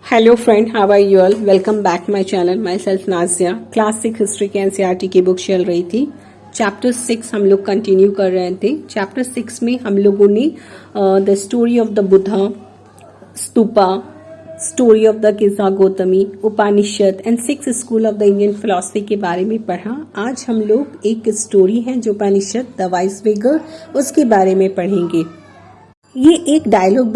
Hello friend, how are you all? Welcome back my channel. Myself Nazia. Class 6 history के NCERT की book चल रही थी। Chapter 6 हम लोग कंटिन्यू कर रहे थे। चैप्टर 6 में हम लोगों ने the story of the Buddha, stupa, story of the Kisa Gautami, Upanishad and 6 school of the Indian philosophy के बारे में पढ़ा। आज हम लोग एक स्टोरी है जो उपनिषद द वाइस फिगर, उसके बारे में पढ़ेंगे। ये एक डायलॉग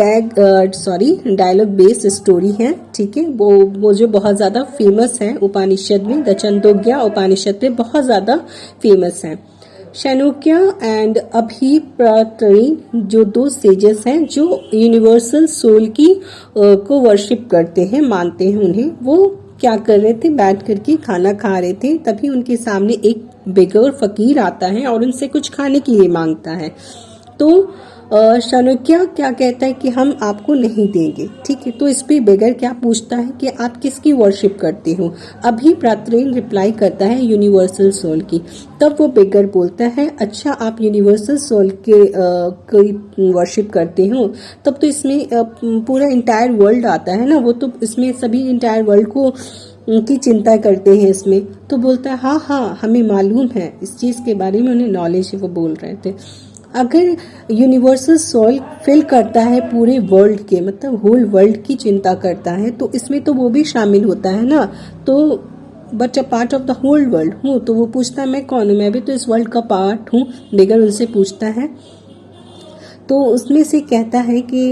बेस्ड स्टोरी है, ठीक है। वो जो बहुत ज्यादा फेमस है उपनिषद में, द छंदोग्या उपनिषद में बहुत ज्यादा फेमस है। शैनोक्य एंड अभिप्रातरी जो दो सेजेस हैं जो यूनिवर्सल सोल की को वर्शिप करते हैं, मानते हैं उन्हें। वो क्या कर रहे थे? बैठ करके खाना खा रहे थे। तभी उनके सामने एक बेगर फकीर आता है और उनसे कुछ खाने के लिए मांगता है। तो शानुक्य क्या कहता है कि हम आपको नहीं देंगे, ठीक है। तो इस पे बेगर क्या पूछता है कि आप किसकी वर्शिप करते हो? अभी प्रातरीन रिप्लाई करता है यूनिवर्सल सोल की। तब वो बेगर बोलता है, अच्छा आप यूनिवर्सल सोल के कोई वर्शिप करते हो, तब तो इसमें पूरा इंटायर वर्ल्ड आता है ना। वो तो इसमें सभी इंटायर वर्ल्ड को की चिंता करते हैं इसमें। तो बोलता है हाँ हमें मालूम है, इस चीज के बारे में उन्हें नॉलेज है। वो बोल रहे थे अगर यूनिवर्सल सोल फिल करता है पूरे वर्ल्ड के, मतलब होल वर्ल्ड की चिंता करता है, तो इसमें तो वो भी शामिल होता है ना। तो but a part of the whole world हूँ। तो वो पूछता है मैं कौन हूँ? मैं भी तो इस वर्ल्ड का पार्ट हूँ। बेगर उनसे पूछता है। तो उसमें से कहता है कि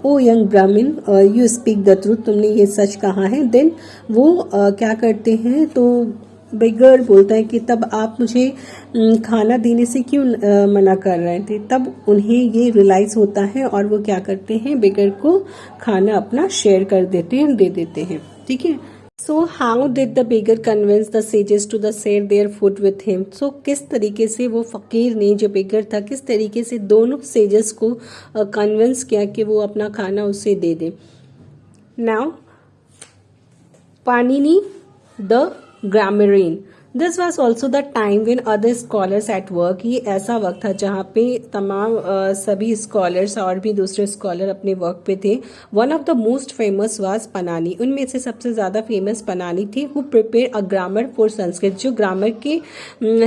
ओ यंग ब्राह्मण, यू स्पीक द ट्रूथ, तुमने ये सच कहा है। देन वो क्या करते हैं? तो बेगर बोलता है कि तब आप मुझे खाना देने से क्यों मना कर रहे थे? तब उन्हें ये रियलाइज होता है और वो क्या करते हैं? बेगर को खाना अपना शेयर कर देते हैं, दे देते हैं, ठीक है। So how did the beggar convince the sages to the share their food with him? So किस तरीके से वो फकीर ने, जो बेगर था, किस तरीके से दोनों सेजेस को कन्विंस किया कि वो अपना खाना उसे दे दे। Now Panini the grammarian, this was also the time when other scholars at work. ये ऐसा वक्त था जहाँ पे तमाम सभी स्कॉलर्स और भी दूसरे स्कॉलर अपने वर्क पे थे। One of the most famous was Panini, उनमें से सबसे ज्यादा फेमस पनानी थे। Who prepare a grammar for Sanskrit, जो ग्रामर के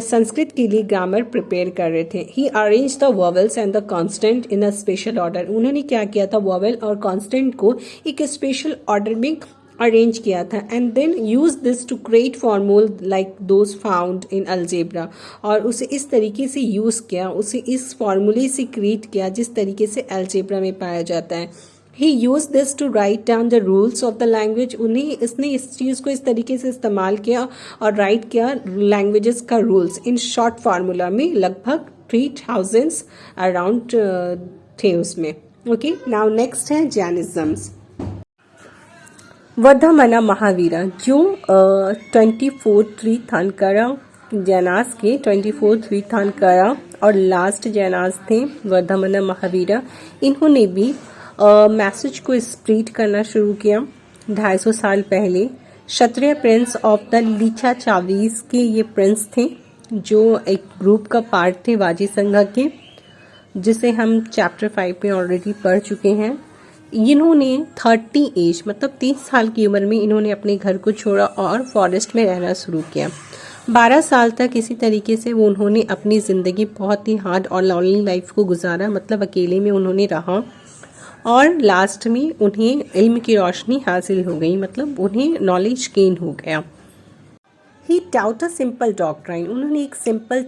संस्कृत के लिए ग्रामर प्रिपेयर कर रहे थे। He arrange the vowels and the consonant in a special order, उन्होंने क्या किया था? वॉवेल और कॉन्स्टेंट को एक स्पेशल ऑर्डर में अरेंज किया था। And then use this to create formula like those found in algebra, और उसे इस तरीके से यूज किया, उसे इस फॉर्मूले से क्रिएट किया जिस तरीके से अलजेब्रा में पाया जाता है। He use this to write down the rules of the language, इसने इस चीज को इस तरीके से इस्तेमाल किया और राइट किया लैंग्वेजेस का रूल्स इन शॉर्ट फार्मूला में। लगभग 3000 अराउंड थे उसमें। ओके, नाउ नेक्स्ट है जैनिज्म्स। वर्धमाना महावीरा, जो 24 तीर्थंकरा जैनास के 24 तीर्थंकरा और लास्ट जैनास थे वर्धमाना महावीरा। इन्होंने भी मैसेज को स्प्रेड करना शुरू किया 250 साल पहले। क्षत्रिय प्रिंस ऑफ द लीचा चावीस के ये प्रिंस थे, जो एक ग्रुप का पार्ट थे वाजी संघ के, जिसे हम चैप्टर 5 में ऑलरेडी पढ़ चुके हैं। इन्होंने 30 एज, मतलब 30 साल की उम्र में इन्होंने अपने घर को छोड़ा और फॉरेस्ट में रहना शुरू किया। 12 साल तक इसी तरीके से वो उन्होंने अपनी ज़िंदगी बहुत ही हार्ड और लॉनली लाइफ को गुजारा, मतलब अकेले में उन्होंने रहा। और लास्ट में उन्हें इल्म की रोशनी हासिल हो गई, मतलब उन्हें नॉलेज गेन हो गया। ही टाउट अ सिंपल डॉक्ट्राइन, उन्होंने एक सिंपल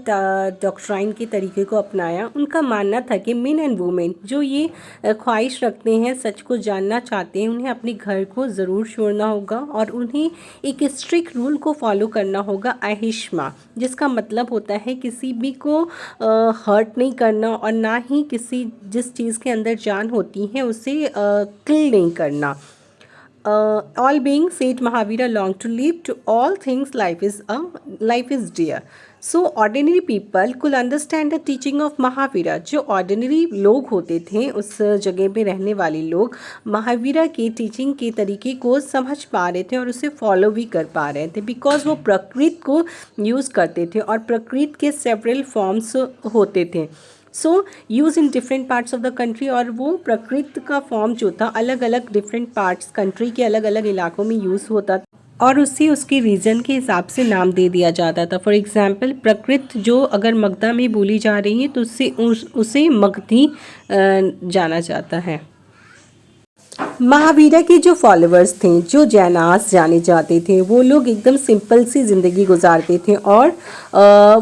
डॉक्ट्राइन के तरीके को अपनाया। उनका मानना था कि मेन एंड वुमेन जो ये ख्वाहिश रखते हैं, सच को जानना चाहते हैं, उन्हें अपने घर को ज़रूर छोड़ना होगा और उन्हें एक स्ट्रिक्ट रूल को फॉलो करना होगा, अहिष्मा, जिसका मतलब होता है किसी भी को हर्ट नहीं करना और ना ही किसी जिस चीज़ के अंदर जान होती है उसे किल नहीं करना। All being said, Mahavira longed to live to all things. Life is dear. So ordinary people could understand the teaching of Mahavira. जो ordinary लोग होते थे, उस जगह पे रहने वाले लोग, महावीरा की टीचिंग के तरीके को समझ पा रहे थे और उसे फॉलो भी कर पा रहे थे, बिकॉज वो प्रकृति को यूज़ करते थे और प्रकृति के सेवरल फॉर्म्स होते थे। So use in different parts of the country. और वो प्रकृति का फॉर्म जो था अलग अलग डिफरेंट पार्ट्स कंट्री के अलग अलग इलाकों में यूज़ होता था और उससे उसके रीजन के हिसाब से नाम दे दिया जाता था। फॉर एग्जांपल प्रकृति जो अगर मगधा में बोली जा रही है तो उसे मगधी जाना जाता है। महावीरा के जो फॉलोअर्स थे, जो जैनास जाने जाते थे, वो लोग एकदम सिंपल सी ज़िंदगी गुजारते थे और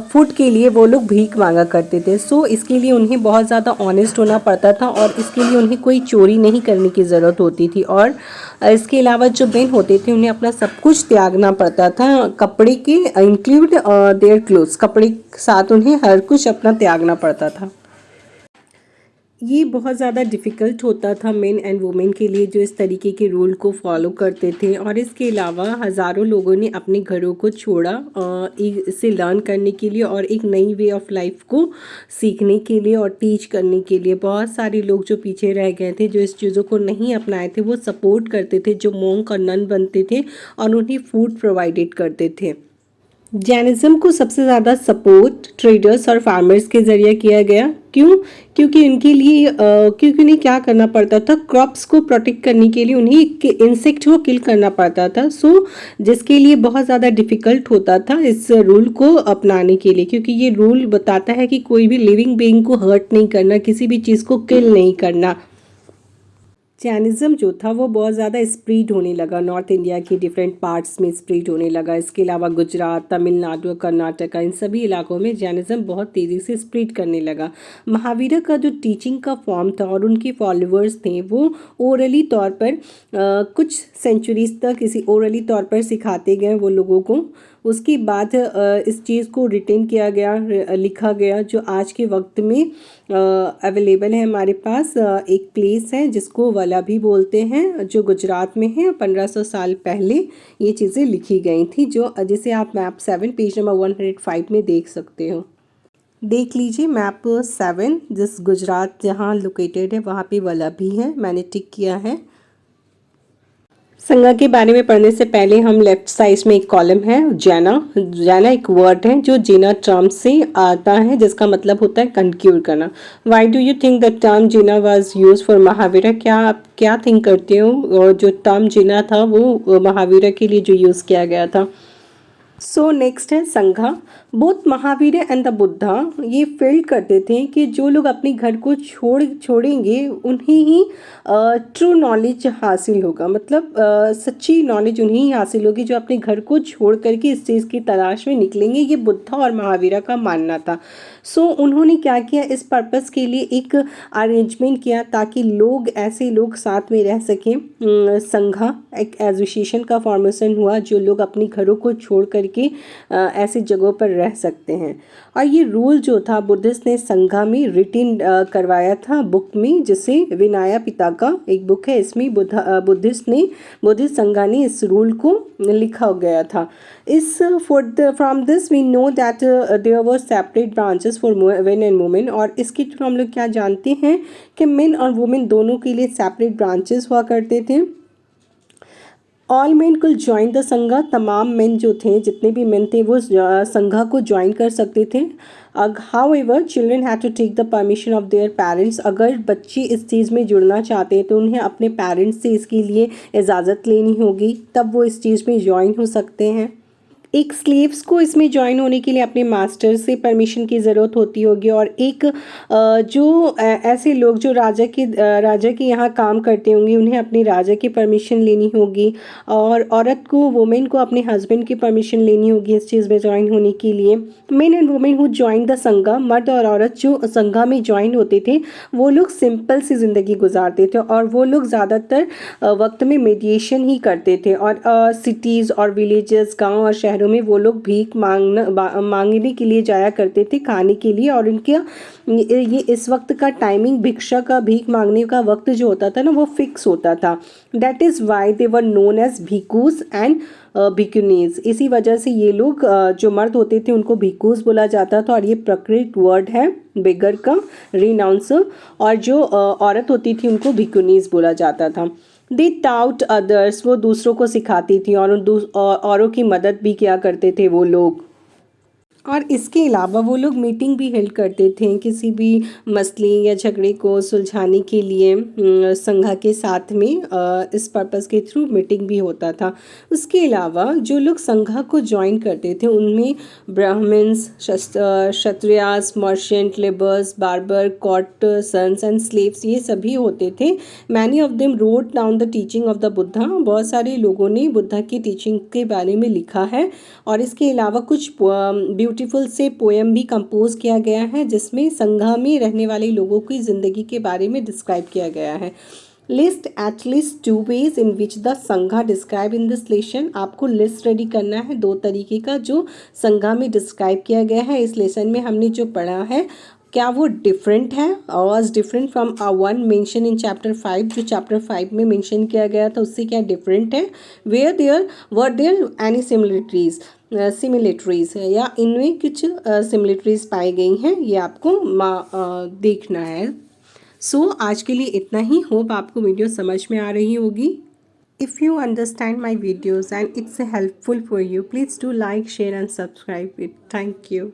फूड के लिए वो लोग भीख मांगा करते थे। सो इसके लिए उन्हें बहुत ज़्यादा ऑनेस्ट होना पड़ता था और इसके लिए उन्हें कोई चोरी नहीं करने की ज़रूरत होती थी। और इसके अलावा जो मेन होते थे उन्हें अपना सब कुछ त्यागना पड़ता था, कपड़े के इंक्लूड देयर क्लोथ्स, कपड़े के साथ उन्हें हर कुछ अपना त्यागना पड़ता था। ये बहुत ज़्यादा डिफ़िकल्ट होता था मेन एंड वुमेन के लिए जो इस तरीके के रूल को फॉलो करते थे। और इसके अलावा हज़ारों लोगों ने अपने घरों को छोड़ा इसे लर्न करने के लिए और एक नई वे ऑफ लाइफ को सीखने के लिए और टीच करने के लिए। बहुत सारे लोग जो पीछे रह गए थे, जो इस चीज़ों को नहीं अपनाए थे, वो सपोर्ट करते थे, जो मोंक और नन बनते थे और उन्हें फूड प्रोवाइडेड करते थे। जैनिज़्म को सबसे ज़्यादा सपोर्ट ट्रेडर्स और फार्मर्स के ज़रिए किया गया। क्यों? क्योंकि उनके लिए क्योंकि उन्हें क्या करना पड़ता था, क्रॉप्स को प्रोटेक्ट करने के लिए उन्हें इंसेक्ट को किल करना पड़ता था। सो जिसके लिए बहुत ज़्यादा डिफ़िकल्ट होता था इस रूल को अपनाने के लिए, क्योंकि ये रूल बताता है कि कोई भी लिविंग बीइंग को हर्ट नहीं करना, किसी भी चीज़ को किल नहीं करना। जैनिज़्म जो था वो बहुत ज़्यादा स्प्रेड होने लगा, नॉर्थ इंडिया के डिफरेंट पार्ट्स में स्प्रेड होने लगा। इसके अलावा गुजरात, तमिलनाडु, कर्नाटका, इन सभी इलाकों में जैनिज़्म बहुत तेज़ी से स्प्रेड करने लगा। महावीरा का जो टीचिंग का फॉर्म था और उनके फॉलोअर्स थे वो ओरली तौर पर कुछ सेंचुरीज तक इसी ओरली तौर पर सिखाते गए वो लोगों को। उसके बाद इस चीज़ को रिटेन किया गया, लिखा गया, जो आज के वक्त में अवेलेबल है हमारे पास। एक प्लेस है जिसको वल्लभी बोलते हैं, जो गुजरात में है। 1500 साल पहले ये चीज़ें लिखी गई थी, जो जिसे आप मैप 7 पेज नंबर 105 में देख सकते हो। देख लीजिए मैप 7, जिस गुजरात जहाँ लोकेटेड है वहाँ पे वल्लभी है, मैंने टिक किया है। संज्ञा के बारे में पढ़ने से पहले हम लेफ्ट साइड में एक कॉलम है जैना। जैना एक वर्ड है जो जीना टर्म से आता है, जिसका मतलब होता है कंक्यूर करना। Why do you think the term Jina was use for Mahavira? क्या आप क्या थिंक करते हो, और जो टर्म जीना था वो महावीरा के लिए जो यूज़ किया गया था। सो नेक्स्ट है संघा। Both Mahavir and the Buddha ये फील करते थे कि जो लोग अपने घर को छोड़ेंगे उन्हें ही ट्रू नॉलेज हासिल होगा, मतलब सच्ची नॉलेज उन्हें ही हासिल होगी जो अपने घर को छोड़ करके इस चीज़ की तलाश में निकलेंगे। ये बुद्धा और महावीरा का मानना था। सो उन्होंने क्या किया, इस पर्पस के लिए एक अरेंजमेंट किया ताकि लोग, ऐसे लोग साथ में रह सकें। संघा एक एसोसिएशन का फॉर्मेशन हुआ, जो लोग अपने घरों को छोड़ करके ऐसी जगहों पर रह सकते हैं। और ये रूल जो था बुद्धिस्ट ने संघा में रिटिन करवाया था बुक में, जिसे विनाया पिताका एक बुक है, इसमें बुद्धिस्ट संघा ने इस रूल को लिखा गया था। इस from this we know that there were separate branches for men and women. और इसके थ्रू हम लोग क्या जानते हैं कि मेन और वुमेन दोनों के लिए सेपरेट ब्रांचेस हुआ करते थे। ऑल मेन कुल ज्वाइन द संघा, तमाम मेन जो थे, जितने भी मेन थे वो संघा को ज्वाइन कर सकते थे। However children had to take the permission of their parents. अगर बच्चे इस चीज़ में जुड़ना चाहते हैं तो उन्हें अपने पेरेंट्स से इसके लिए इजाज़त लेनी होगी, तब वो इस चीज़ में ज्वाइन हो सकते हैं। एक स्लेव्स को इसमें ज्वाइन होने के लिए अपने मास्टर से परमिशन की ज़रूरत होती होगी। और एक जो ऐसे लोग जो राजा के यहाँ काम करते होंगे उन्हें अपने राजा की परमिशन लेनी होगी। और औरत को, वुमेन को अपने हस्बैंड की परमिशन लेनी होगी इस चीज़ में ज्वाइन होने के लिए। Main and women who join the संघा, मर्द और औरत जो संघा में ज्वाइन होते थे वो लोग सिंपल सी ज़िंदगी गुजारते थे और वो लोग ज़्यादातर वक्त में मेडिएशन ही करते थे। और सिटीज़ और विलेजेस, गाँव और शहर में वो लोग भीख मांगने के लिए जाया करते थे खाने के लिए। और इनके ये इस वक्त का टाइमिंग, भिक्षा का, भीख मांगने का वक्त जो होता था ना, वो फिक्स होता था। That is why they were known as bhikkhus and bhikkhunis. इसी वजह से ये लोग जो मर्द होते थे उनको भिकूस बोला जाता था। और ये प्रकृत वर्ड है बेगर का, रिनाउंसर। और जो औरत होती थी उनको भिक्यूनीज बोला जाता था। दे टाउट अदर्स, वो दूसरों को सिखाती थी और औरों की मदद भी किया करते थे वो लोग। और इसके अलावा वो लोग मीटिंग भी हेल्ड करते थे किसी भी मसले या झगड़े को सुलझाने के लिए। संघा के साथ में इस पर्पस के थ्रू मीटिंग भी होता था। उसके अलावा जो लोग संघा को ज्वाइन करते थे उनमें Brahmans, Kshatriyas, merchant, labours, barber, courtesans and slaves, ये सभी होते थे। Many of them wrote down the teaching of the Buddha. बहुत सारे लोगों ने बुद्धा की टीचिंग के बारे में लिखा है। और इसके अलावा कुछ ब्यूटीफुल से पोएम भी कंपोज किया गया है जिसमें संघा में रहने वाले लोगों की ज़िंदगी के बारे में डिस्क्राइब किया गया है। List at least 2 ways in which the संघा डिस्क्राइब इन दिस लेसन। आपको लिस्ट रेडी करना है 2 तरीके का जो संघा में डिस्क्राइब किया गया है। इस लेसन में हमने जो पढ़ा है क्या वो डिफरेंट है, was different from one mention in chapter 5, जो चैप्टर 5 में मेंशन किया गया था उससे क्या डिफरेंट है। Where there were there any similarities है या इनमें कुछ सिमिलरिटीज़ पाई गई हैं, ये आपको देखना है। सो आज के लिए इतना ही। होप आपको वीडियो समझ में आ रही होगी। If you understand my videos and it's helpful for you, please do like, share and subscribe it. Thank you.